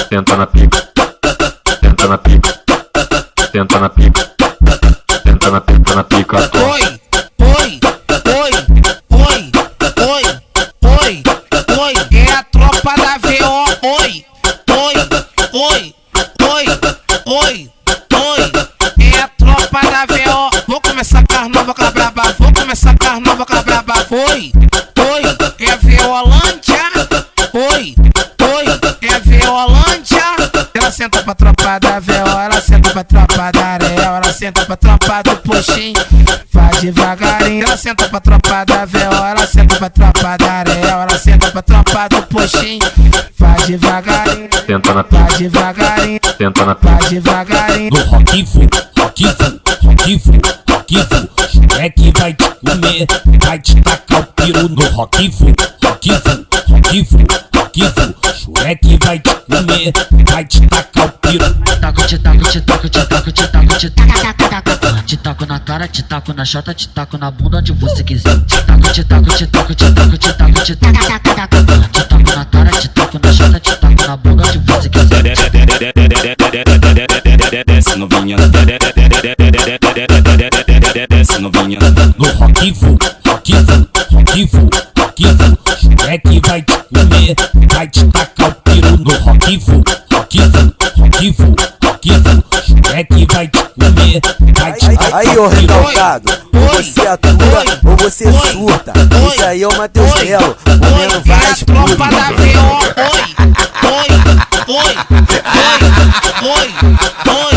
Senta na pica, senta na pica, senta na pica, senta na pica, na pica. Oi, oi, oi, oi, oi, oi, oi, é a tropa da VO. Oi, oi, oi, oi, oi, oi, é a tropa da VO. Vou começar com as novas com a braba, vou começar com as novas com a braba. Oi, oi, é a Violândia. Oi, oi, é a Violândia. Ela senta pra tropa da VO, ela senta pra tropa da Areia, ela senta pra tropa do Puxim, faz devagarinho. Ela senta pra tropa da VO, ela senta pra tropa da Areia, ela senta pra tropa do Puxim, faz devagarinho. Senta na pica, Faz devagarinho, senta na faz pica. devagarinho. No Rock Fu, Rock Fu, Rock Fu, Rock Fu, é que vai te comer, vai te tacar o piro no Rock Fu, Rock Fu, Rock Fu, Rock Fu, é que vai te comer, vai te tacar o piro. Taco, te taco, te taco, te taco, te taco, te taco. Te taco na cara, te taco na chota, te taco na bunda onde você quiser. Te taco, te taco, te taco, te taco, te taco, te taco. Te taco na cara, te taco na chota, te taco na bunda onde você quiser. Desce novinha, desce novinha. No Rock Fu, Rock Fu, Rock Fu, Rock Fu, é que vai te comer, vai te tacar o piro no Rock Fu, Rock Fu, Rock Fu, Rock Fu, é que vai te comer, vai te tacar Aí, ô o piro. recalcado, ou você atua ou você surta. Isso aí é o Matheus Melo, comendo várias tropa da VO. Oi, oi, oi, oi, oi,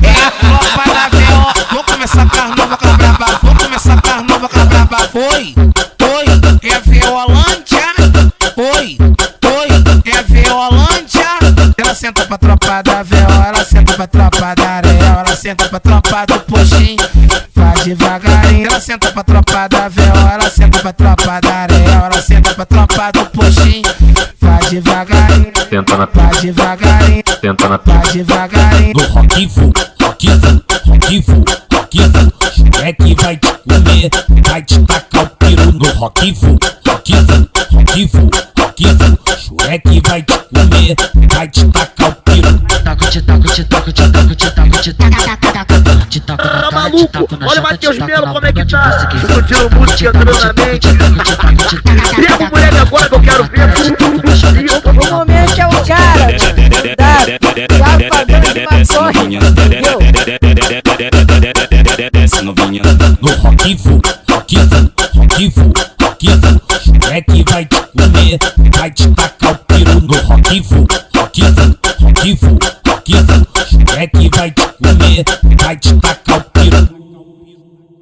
é a tropa da VO. Vou começar com as novas com a braba, vou começar com as novas com a braba. Oi, oi, é a Violândia. Oi, oi, é a Violândia. Ela senta pra tropa da VO, ela senta pra tropa da Areia, ela senta pra tropa do Puxim, faz devagarinho. Ela senta pra tropa da VO, ela senta pra tropa da Areia, ela senta pra tropa do Puxim, faz devagarinho. Senta na Faz pica, devagarinho, senta na faz pica. devagarinho. No Rock Fu, Rock Fu, Rock Fu, Rock Fu, é que vai te comer, vai te tacar o piro no Rock Fu, Rock Fu, Rock Fu, Rock Fu, é que vai te comer, vai te tacar o piro. Oi, oi, oi, oi, oi, oi, é a tropa da VO. Oi, oi, oi, oi, oi, oi, oi, é a tropa da VO. Vou começar com as novas com a braba, vou começar com as novas com a braba. Oi, oi, é a Violândia. Oi, oi, oi, oi, oi, oi, é a tropa da VO. No Rock Fu, Rock Fu, Rock Fu, Rock Fu, é que vai te comer, vai te tacar o piro no Rock Fu, Rock Fu, Rock Fu, Rock Fu, é que vai te comer, vai te tacar o piro. Taco, te taco, te taco, te taco, te taco, te taco. Te taco na cara, te taco na chota, te taco na bunda onde você quiser. Discutindo música entrando na mente. Pega o moleque agora que eu quero ver. O momento é o cara, já pagando de maconha, entendeu? Desce novinha. No Rock Fu, Rock Fu, Rock Fu, Rock Fu, é que vai te comer, vai te tacar o piro no Rock Fu, Rock Fu, Rock Fu, Rock Fu, é que vai te comer, vai te tacar